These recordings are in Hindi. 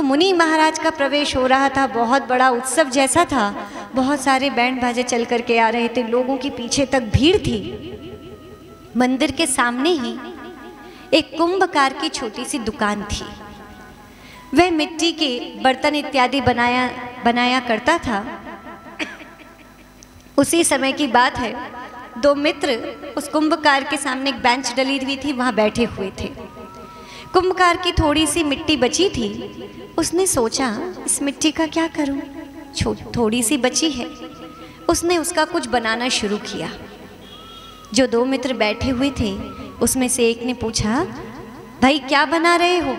मुनि महाराज का प्रवेश हो रहा था, बहुत बड़ा उत्सव जैसा था, बहुत सारे बैंड बाजे चल करके आ रहे थे, लोगों की पीछे तक भीड़ थी। मंदिर के सामने ही एक कुंभकार की छोटी सी दुकान थी। वह मिट्टी के बर्तन इत्यादि बनाया करता था। उसी समय की बात है, दो मित्र उस कुंभकार के सामने एक बेंच डली हुई थी, वहां बैठे हुए थे। कुंभकार की थोड़ी सी मिट्टी बची थी। उसने सोचा इस मिट्टी का क्या करूं, थोड़ी सी बची है। उसने उसका कुछ बनाना शुरू किया। जो दो मित्र बैठे हुए थे उसमें से एक ने पूछा, भाई क्या बना रहे हो?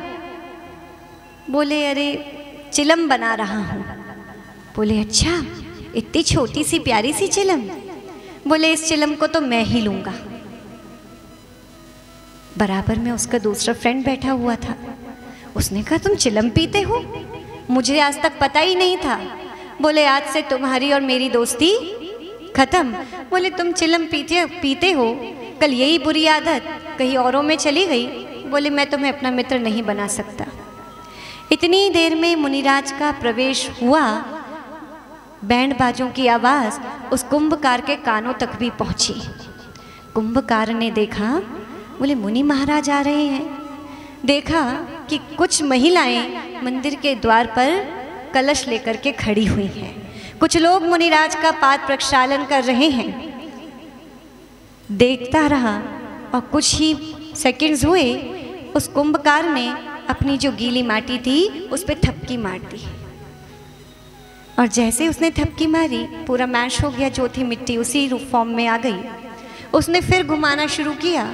बोले अरे चिलम बना रहा हूं। बोले अच्छा, इतनी छोटी सी प्यारी सी चिलम? बोले इस चिलम को तो मैं ही लूंगा। बराबर में उसका दूसरा फ्रेंड बैठा हुआ था। उसने कहा तुम चिलम पीते हो? मुझे आज तक पता ही नहीं था। बोले आज से तुम्हारी और मेरी दोस्ती खत्म। बोले तुम चिलम पीते हो, कल यही बुरी आदत कहीं औरों में चली गई। बोले मैं तुम्हें अपना मित्र नहीं बना सकता। इतनी देर में मुनिराज का प्रवेश हुआ। बैंड बाजों की आवाज़ उस कुंभकार के कानों तक भी पहुंची। कुंभकार ने देखा, बोले मुनि महाराज आ रहे हैं। देखा कि कुछ महिलाएं मंदिर के द्वार पर कलश लेकर के खड़ी हुई हैं। कुछ लोग मुनिराज का पाद प्रक्षालन कर रहे हैं। देखता रहा और कुछ ही सेकंड्स हुए, उस कुंभकार ने अपनी जो गीली माटी थी उस पर थपकी मार दी। और जैसे उसने थपकी मारी, पूरा मैश हो गया। जो थी मिट्टी उसी फॉर्म में आ गई। उसने फिर घुमाना शुरू किया।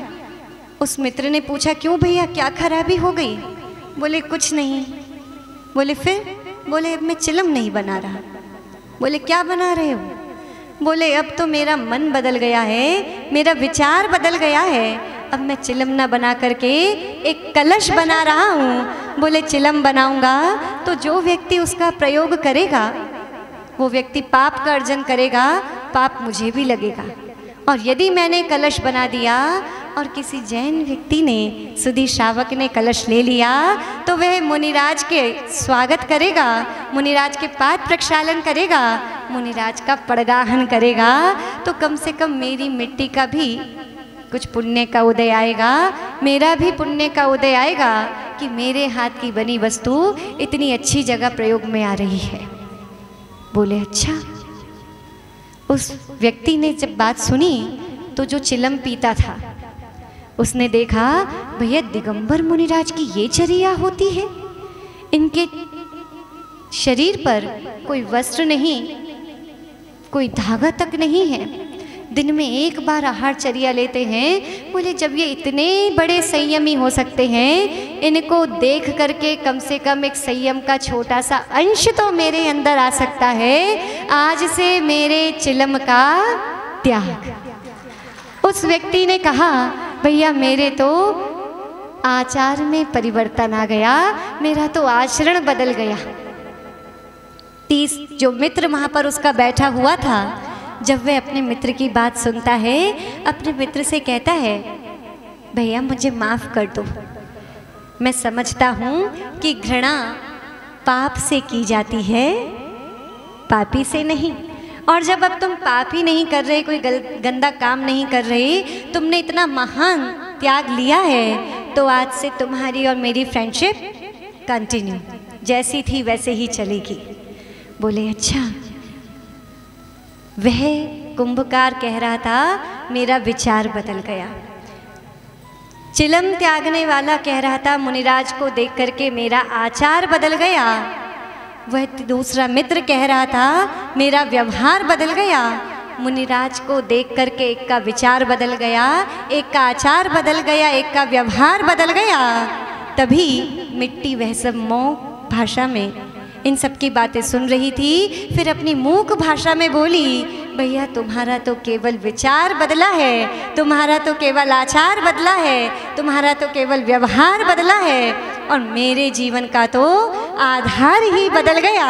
उस मित्र ने पूछा, क्यों भैया, क्या खराबी हो गई? बोले कुछ नहीं। बोले फिर? बोले अब मैं चिलम नहीं बना रहा। बोले क्या बना रहे हो? बोले अब तो मेरा मन बदल गया है, मेरा विचार बदल गया है। अब मैं चिलम ना बना करके एक कलश बना रहा हूँ। बोले चिलम बनाऊंगा तो जो व्यक्ति उसका प्रयोग करेगा वो व्यक्ति पाप का अर्जन करेगा, पाप मुझे भी लगेगा। और यदि मैंने कलश बना दिया और किसी जैन व्यक्ति ने, सुधी श्रावक ने कलश ले लिया, तो वह मुनिराज के स्वागत करेगा, मुनिराज के पाद प्रक्षालन करेगा, मुनिराज का पड़गाहन करेगा। तो कम से कम मेरी मिट्टी का भी कुछ पुण्य का उदय आएगा, मेरा भी पुण्य का उदय आएगा कि मेरे हाथ की बनी वस्तु इतनी अच्छी जगह प्रयोग में आ रही है। बोले अच्छा। उस व्यक्ति ने जब बात सुनी तो जो चिलम पीता था उसने देखा, भैया दिगंबर मुनिराज की ये चर्या होती है। इनके शरीर पर कोई वस्त्र नहीं, कोई धागा तक नहीं है, दिन में एक बार आहार चर्या लेते हैं। बोले जब ये इतने बड़े संयमी हो सकते हैं, इनको देख करके कम से कम एक संयम का छोटा सा अंश तो मेरे अंदर आ सकता है। आज से मेरे चिलम का त्याग। उस व्यक्ति ने कहा, भैया मेरे तो आचार में परिवर्तन आ गया, मेरा तो आचरण बदल गया। 30 जो मित्र वहाँ पर उसका बैठा हुआ था, जब वह अपने मित्र की बात सुनता है, अपने मित्र से कहता है, भैया मुझे माफ़ कर दो। मैं समझता हूँ कि घृणा पाप से की जाती है, पापी से नहीं। और जब अब तुम पाप ही नहीं कर रहे, कोई गंदा काम नहीं कर रहे, तुमने इतना महान त्याग लिया है, तो आज से तुम्हारी और मेरी फ्रेंडशिप कंटिन्यू, जैसी थी वैसे ही चलेगी। बोले अच्छा। वह कुंभकार कह रहा था, मेरा विचार बदल गया। चिलम त्यागने वाला कह रहा था, मुनिराज को देख करके मेरा आचार बदल गया। वह दूसरा मित्र कह रहा था, मेरा व्यवहार बदल गया। मुनिराज को देख करके एक का विचार बदल गया, एक का आचार बदल गया, एक का व्यवहार बदल गया। तभी मिट्टी वह सब मौन भाषा में इन सब की बातें सुन रही थी। फिर अपनी मूक भाषा में बोली, भैया तुम्हारा तो केवल विचार बदला है, तुम्हारा तो केवल आचार बदला है, तुम्हारा तो केवल व्यवहार बदला है, और मेरे जीवन का तो आधार ही बदल गया।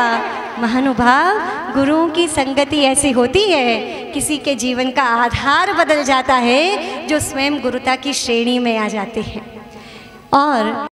महानुभाव, गुरुओं की संगति ऐसी होती है, किसी के जीवन का आधार बदल जाता है, जो स्वयं गुरुता की श्रेणी में आ जाते हैं। और